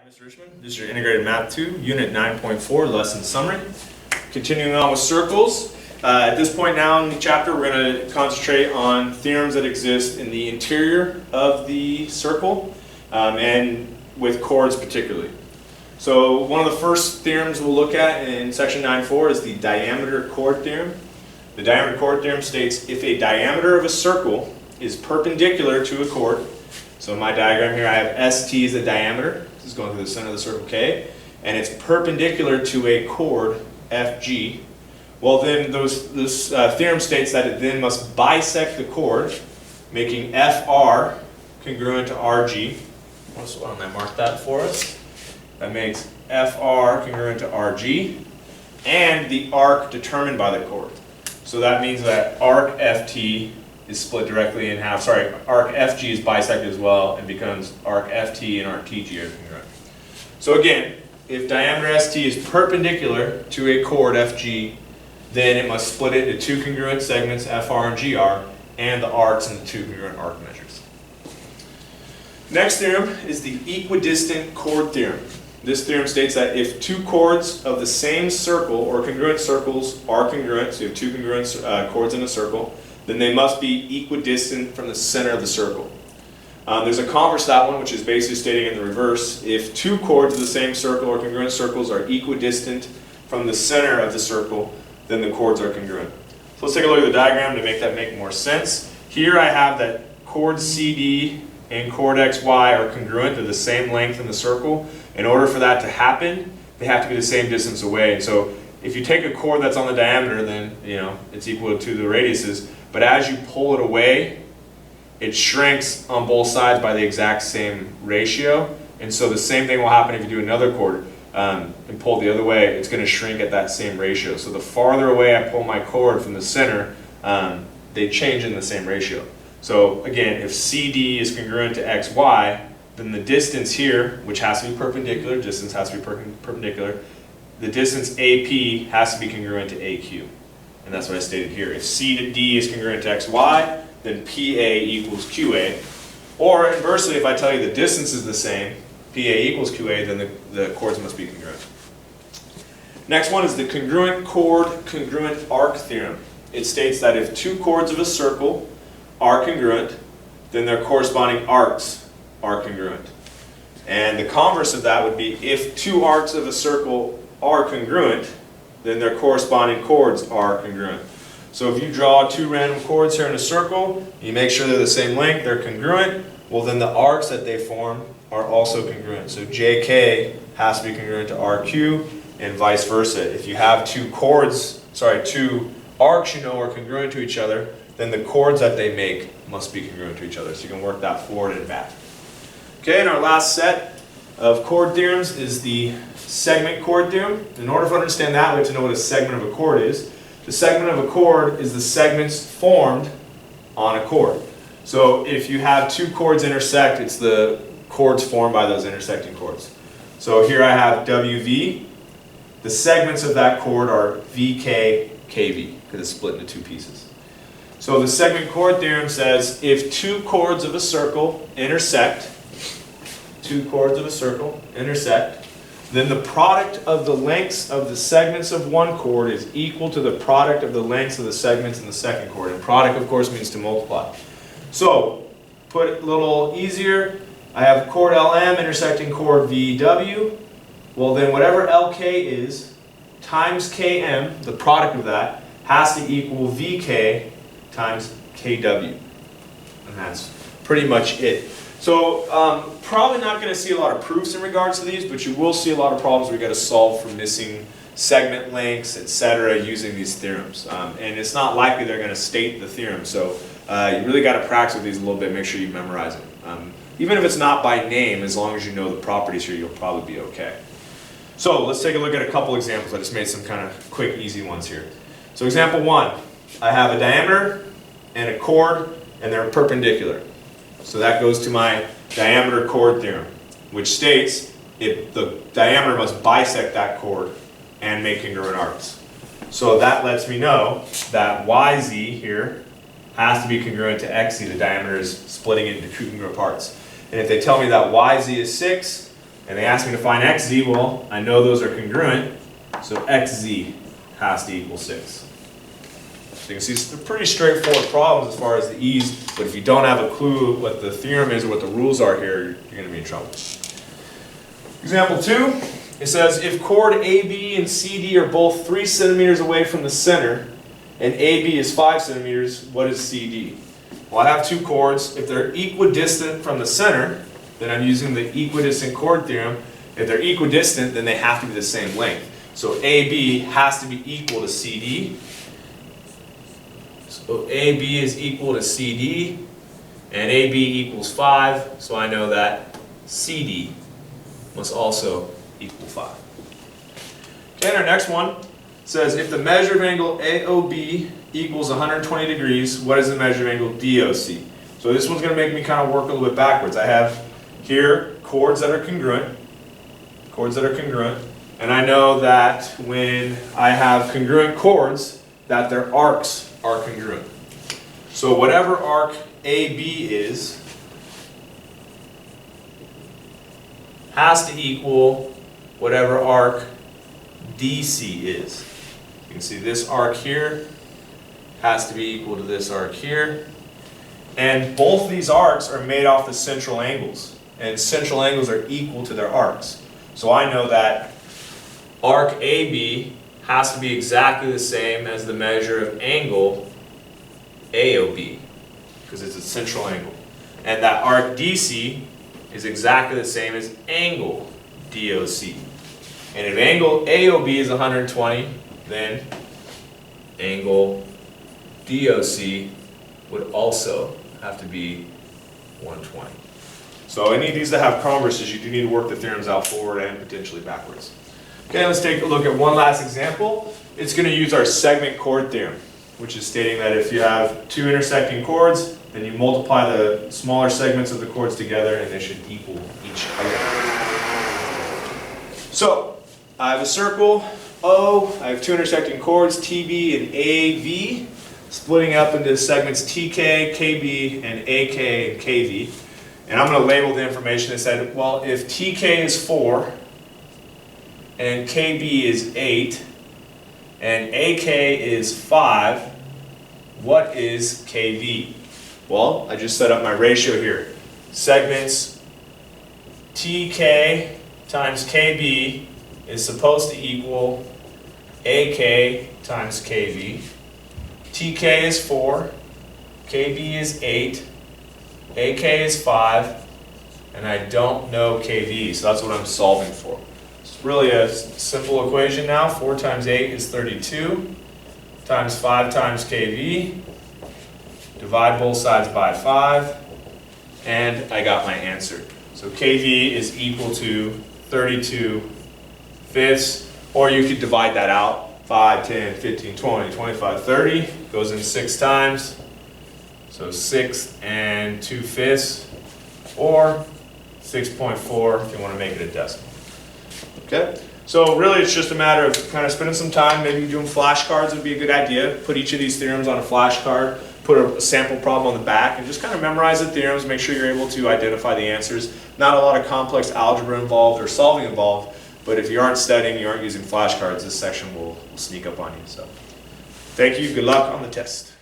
Mr. Richmond. This is your Integrated Math 2, Unit 9.4, Lesson Summary. Continuing on with circles. At this point now in the chapter, we're going to concentrate on theorems that exist in the interior of the circle, and with chords particularly. So one of the first theorems we'll look at in section 9.4 is the diameter chord theorem. The diameter chord theorem states if a diameter of a circle is perpendicular to a chord, so in my diagram here I have ST as a diameter. This is going through the center of the circle K, and it's perpendicular to a chord FG. Well, then this theorem states that it then must bisect the chord, making FR congruent to RG. So why don't I mark that for us? That makes FR congruent to RG, and the arc determined by the chord. So that means that arc FT is split directly in half. Sorry, arc FG is bisected as well and becomes arc FT and arc TG are congruent. So again, if diameter ST is perpendicular to a chord FG, then it must split it into two congruent segments, FR and GR, and the arcs into two congruent arc measures. Next theorem is the equidistant chord theorem. This theorem states that if two chords of the same circle or congruent circles are congruent, so you have two congruent chords in a circle, then they must be equidistant from the center of the circle. There's a converse to that one, which is basically stating in the reverse, if two chords of the same circle or congruent circles are equidistant from the center of the circle, then the chords are congruent. So let's take a look at the diagram to make that make more sense. Here I have that chord CD and chord XY are congruent, they're the same length in the circle. In order for that to happen, they have to be the same distance away. And so if you take a chord that's on the diameter, then it's equal to the radiuses. But as you pull it away, it shrinks on both sides by the exact same ratio. And so the same thing will happen if you do another chord and pull it the other way. It's going to shrink at that same ratio. So the farther away I pull my chord from the center, they change in the same ratio. So again, if CD is congruent to XY, then the distance here, which has to be perpendicular, distance has to be perpendicular, the distance AP has to be congruent to AQ. And that's what I stated here. If C to D is congruent to XY, then PA equals QA. Or inversely, if I tell you the distance is the same, PA equals QA, then the chords must be congruent. Next one is the congruent chord congruent arc theorem. It states that if two chords of a circle are congruent, then their corresponding arcs are congruent. And the converse of that would be if two arcs of a circle are congruent, then their corresponding chords are congruent. So if you draw two random chords here in a circle, you make sure they're the same length, they're congruent, well then the arcs that they form are also congruent. So JK has to be congruent to RQ and vice versa. If you have two arcs are congruent to each other, then the chords that they make must be congruent to each other. So you can work that forward and back. Okay, and our last set of chord theorems is the segment chord theorem. In order to understand that, we have to know what a segment of a chord is. The segment of a chord is the segments formed on a chord. So if you have two chords intersect, it's the chords formed by those intersecting chords. So here I have WV. The segments of that chord are VK, KV, because it's split into two pieces. So the segment chord theorem says if two chords of a circle intersect, then the product of the lengths of the segments of one chord is equal to the product of the lengths of the segments in the second chord. And product, of course, means to multiply. So, put it a little easier, I have chord LM intersecting chord VW. Well, then whatever LK is times KM, the product of that, has to equal VK times KW. And that's pretty much it. So probably not going to see a lot of proofs in regards to these, but you will see a lot of problems where you got to solve for missing segment lengths, etc., using these theorems. And it's not likely they're going to state the theorem, so you really got to practice with these a little bit, make sure you memorize them. Even if it's not by name, as long as you know the properties here, you'll probably be okay. So let's take a look at a couple examples. I just made some kind of quick, easy ones here. So example 1, I have a diameter and a chord, and they're perpendicular. So that goes to my diameter chord theorem, which states if the diameter must bisect that chord and make congruent arcs. So that lets me know that YZ here has to be congruent to XZ. The diameter is splitting into two congruent parts. And if they tell me that YZ is 6, And they asked me to find xz. Well, I know those are congruent, so xz has to equal 6. So you can see they're pretty straightforward problems as far as the ease, but if you don't have a clue what the theorem is or what the rules are here, you're going to be in trouble. Example 2, it says if chord AB and CD are both 3 centimeters away from the center, and AB is 5 centimeters, what is CD? Well, I have 2 chords. If they're equidistant from the center, then I'm using the equidistant chord theorem. If they're equidistant, then they have to be the same length. So AB has to be equal to CD. So AB is equal to CD, and AB equals 5, so I know that CD must also equal 5. Okay, and our next one says if the measured angle AOB equals 120 degrees, what is the measured angle DOC? So this one's going to make me kind of work a little bit backwards. I have here chords that are congruent, and I know that when I have congruent chords, that their arcs are congruent. So whatever arc AB is has to equal whatever arc DC is. You can see this arc here has to be equal to this arc here. And both these arcs are made off the central angles. And central angles are equal to their arcs. So I know that arc AB has to be exactly the same as the measure of angle AOB, because it's a central angle. And that arc DC is exactly the same as angle DOC. And if angle AOB is 120, then angle DOC would also have to be 120. So any of these that have converses, you do need to work the theorems out forward and potentially backwards. Okay, let's take a look at one last example. It's going to use our segment chord theorem, which is stating that if you have 2 intersecting chords, then you multiply the smaller segments of the chords together and they should equal each other. So, I have a circle, O, I have 2 intersecting chords, TB and AV, splitting up into segments TK, KB, and AK and KV. And I'm going to label the information that said, well, if TK is 4, and KB is 8, and AK is 5, what is KV? Well, I just set up my ratio here. Segments TK times KB is supposed to equal AK times KV. TK is 4, KB is 8, AK is 5, and I don't know KV, so that's what I'm solving for. It's really a simple equation now. 4 times 8 is 32, times 5 times KV. Divide both sides by 5, and I got my answer. So KV is equal to 32 fifths, or you could divide that out. 5, 10, 15, 20, 25, 30, goes in 6 times. So 6 and 2 fifths, or 6.4 if you want to make it a decimal. Okay, so really it's just a matter of kind of spending some time, maybe doing flashcards would be a good idea. Put each of these theorems on a flashcard, put a sample problem on the back, and just kind of memorize the theorems, make sure you're able to identify the answers. Not a lot of complex algebra involved or solving involved, but if you aren't studying, you aren't using flashcards, this section will sneak up on you. So, thank you, good luck on the test.